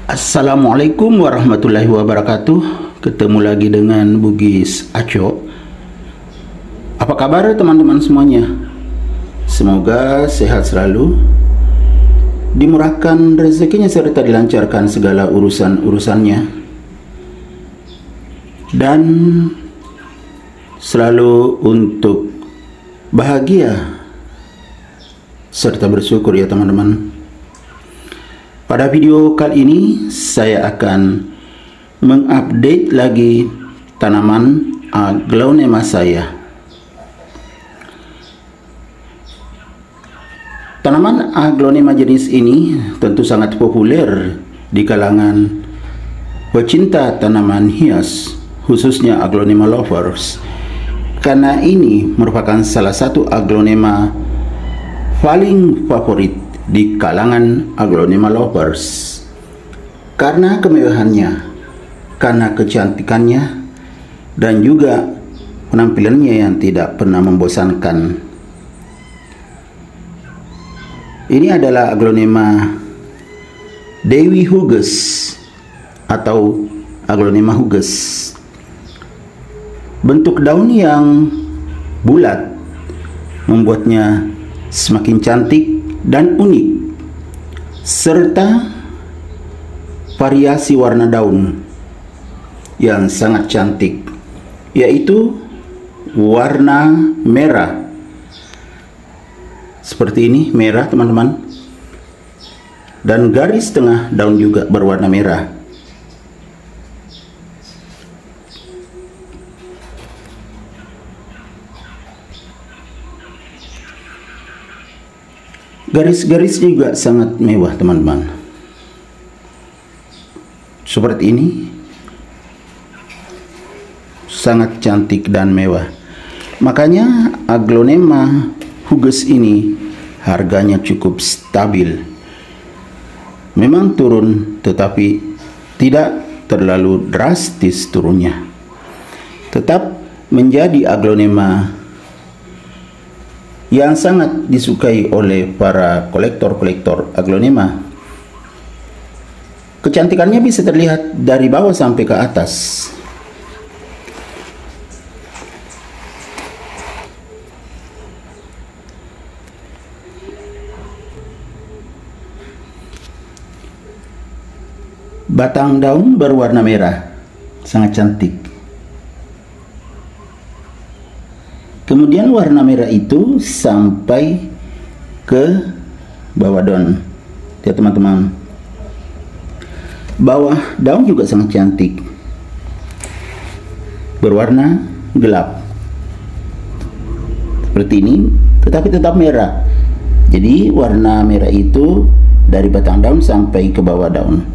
Assalamualaikum warahmatullahi wabarakatuh. Ketemu lagi dengan Bugis Aco. Apa kabar teman-teman semuanya? Semoga sehat selalu, dimurahkan rezekinya serta dilancarkan segala urusan-urusannya, dan selalu untuk bahagia serta bersyukur ya teman-teman. Pada video kali ini saya akan mengupdate lagi tanaman aglonema saya. Tanaman aglonema jenis ini tentu sangat populer di kalangan pecinta tanaman hias, khususnya aglonema lovers, karena ini merupakan salah satu aglonema paling favorit di kalangan aglonema lovers karena kemewahannya, karena kecantikannya, dan juga penampilannya yang tidak pernah membosankan. Ini adalah aglonema Dewi Huges atau aglonema Huges. Bentuk daun yang bulat membuatnya semakin cantik dan unik, serta variasi warna daun yang sangat cantik, yaitu warna merah. Seperti ini, merah teman-teman, dan garis tengah daun juga berwarna merah. Garis-garisnya juga sangat mewah teman-teman. Seperti ini, sangat cantik dan mewah. Makanya aglonema Huges ini harganya cukup stabil. Memang turun, tetapi tidak terlalu drastis turunnya. Tetap menjadi aglonema yang sangat disukai oleh para kolektor-kolektor aglonema. Kecantikannya bisa terlihat dari bawah sampai ke atas. Batang daun berwarna merah, sangat cantik. Kemudian warna merah itu sampai ke bawah daun. Ya teman-teman, bawah daun juga sangat cantik, berwarna gelap seperti ini, tetapi tetap merah. Jadi warna merah itu dari batang daun sampai ke bawah daun.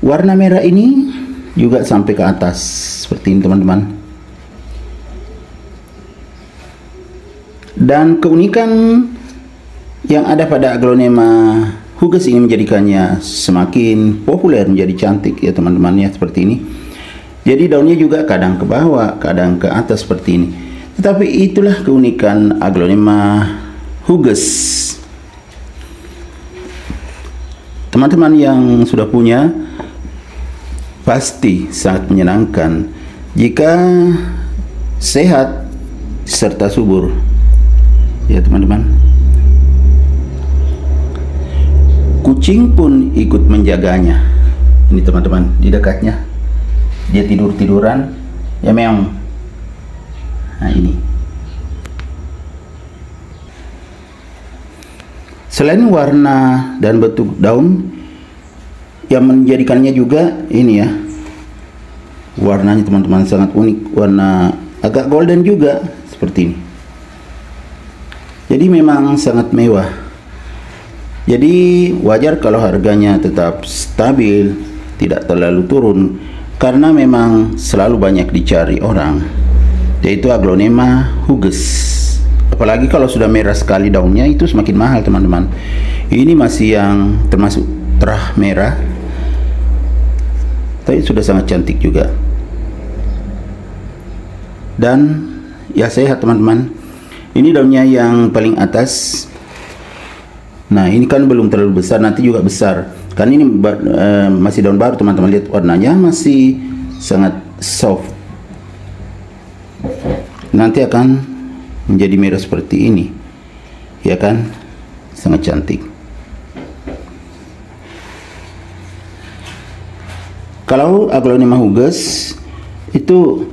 Warna merah ini juga sampai ke atas seperti ini teman-teman. Dan keunikan yang ada pada aglonema Huges ini menjadikannya semakin populer, menjadi cantik ya teman-teman ya, seperti ini. Jadi daunnya juga kadang ke bawah, kadang ke atas seperti ini. Tetapi itulah keunikan aglonema Huges. Teman-teman yang sudah punya pasti sangat menyenangkan jika sehat serta subur ya teman-teman. Kucing pun ikut menjaganya. Ini teman-teman, di dekatnya dia tidur-tiduran ya meong. Nah ini, selain warna dan bentuk daun yang menjadikannya juga ini ya, warnanya teman-teman sangat unik, warna agak golden juga seperti ini. Jadi memang sangat mewah. Jadi wajar kalau harganya tetap stabil, tidak terlalu turun, karena memang selalu banyak dicari orang, yaitu aglonema Huges. Apalagi kalau sudah merah sekali daunnya, itu semakin mahal teman-teman. Ini masih yang termasuk terah merah, tapi sudah sangat cantik juga. Dan ya sehat teman-teman. Ini daunnya yang paling atas Nah, ini kan belum terlalu besar, nanti juga besar. Kan ini masih daun baru, teman-teman lihat warnanya masih sangat soft. Nanti akan menjadi merah seperti ini. Ya kan? Sangat cantik. Kalau Aglonema hugus itu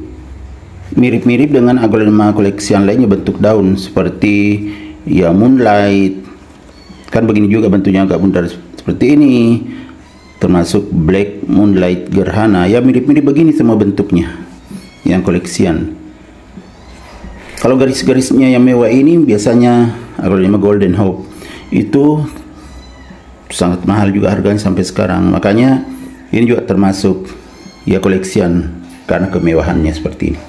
mirip-mirip dengan Aglonema koleksi yang lainnya, bentuk daun seperti ya Moonlight. Kan begini juga bentuknya, agak bundar seperti ini. Termasuk Black Moonlight Gerhana. Ya mirip-mirip begini semua bentuknya yang koleksian. Kalau garis-garisnya yang mewah ini biasanya Aglonema Golden Hope. Itu sangat mahal juga harganya sampai sekarang. Makanya ini juga termasuk ya koleksian karena kemewahannya seperti ini.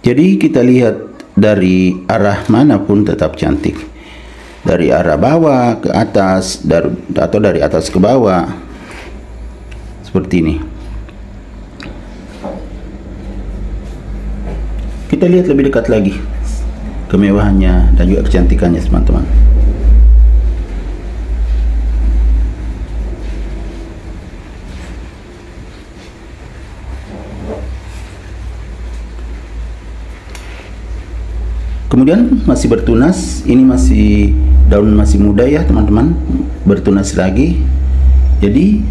Jadi kita lihat dari arah manapun tetap cantik. Dari arah bawah ke atas atau dari atas ke bawah. Seperti ini. Kita lihat lebih dekat lagi kemewahannya dan juga kecantikannya, teman-teman. Kemudian masih bertunas, ini masih daun masih muda ya teman-teman, bertunas lagi. Jadi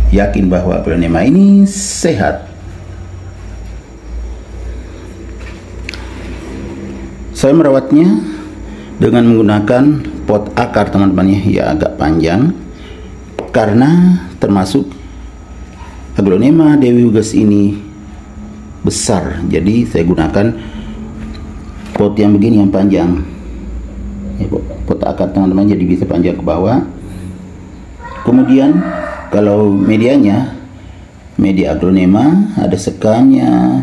yakin bahwa Aglonema ini sehat. Saya merawatnya dengan menggunakan pot akar teman-teman ya, agak panjang karena termasuk Aglonema Dewi Hugus ini besar. Jadi saya gunakan pot yang begini yang panjang ya, pot akar teman-teman, jadi bisa panjang ke bawah. Kemudian kalau medianya, media Aglonema ada sekamnya,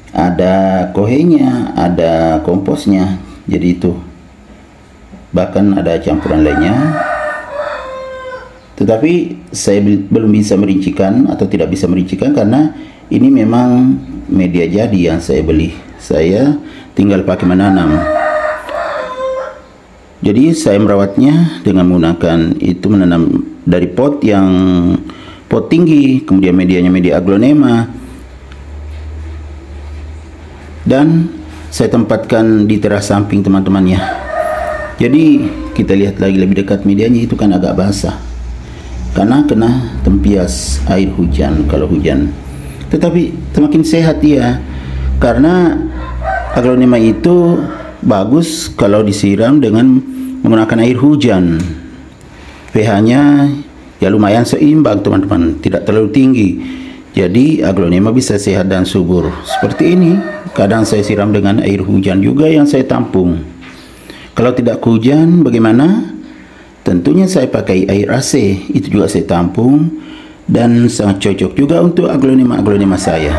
ada kohenya, ada komposnya, jadi itu bahkan ada campuran lainnya, tetapi saya belum bisa merincikan atau tidak bisa merincikan karena ini memang media jadi yang saya beli. Saya tinggal pakai menanam. Jadi saya merawatnya dengan menggunakan itu, menanam dari pot yang pot tinggi, kemudian medianya media Aglonema, dan saya tempatkan di teras samping teman-teman ya. Jadi kita lihat lagi lebih dekat, medianya itu kan agak basah karena kena tempias air hujan kalau hujan. Tetapi semakin sehat dia karena Aglonema itu bagus kalau disiram dengan menggunakan air hujan. pH-nya ya lumayan seimbang teman-teman, tidak terlalu tinggi. Jadi Aglonema bisa sehat dan subur seperti ini. Kadang saya siram dengan air hujan juga yang saya tampung. Kalau tidak hujan bagaimana? Tentunya saya pakai air AC, itu juga saya tampung dan sangat cocok juga untuk Aglonema saya.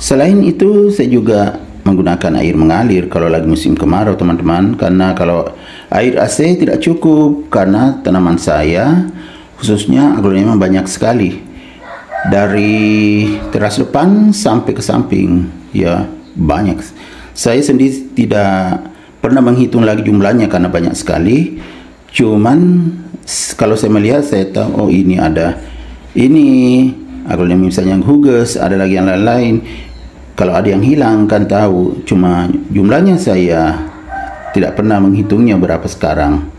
Selain itu saya juga menggunakan air mengalir kalau lagi musim kemarau teman-teman, karena kalau air AC tidak cukup karena tanaman saya khususnya Aglonema banyak sekali dari teras depan sampai ke samping ya, banyak. Saya sendiri tidak pernah menghitung lagi jumlahnya karena banyak sekali. Cuman kalau saya melihat saya tahu, oh ini ada ini Aglonema misalnya yang hugus, ada lagi yang lain-lain. Kalau ada yang hilang kan tahu, cuma jumlahnya saya tidak pernah menghitungnya berapa sekarang.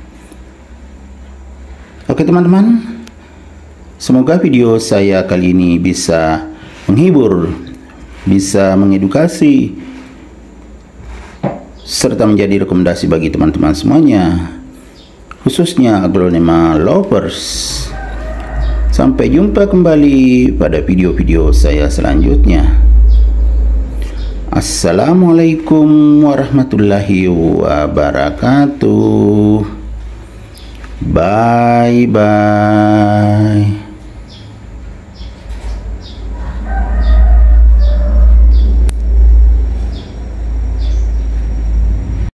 Oke teman-teman, semoga video saya kali ini bisa menghibur, bisa mengedukasi, serta menjadi rekomendasi bagi teman-teman semuanya, khususnya Aglonema lovers. Sampai jumpa kembali pada video-video saya selanjutnya. Assalamualaikum warahmatullahi wabarakatuh. Bye bye.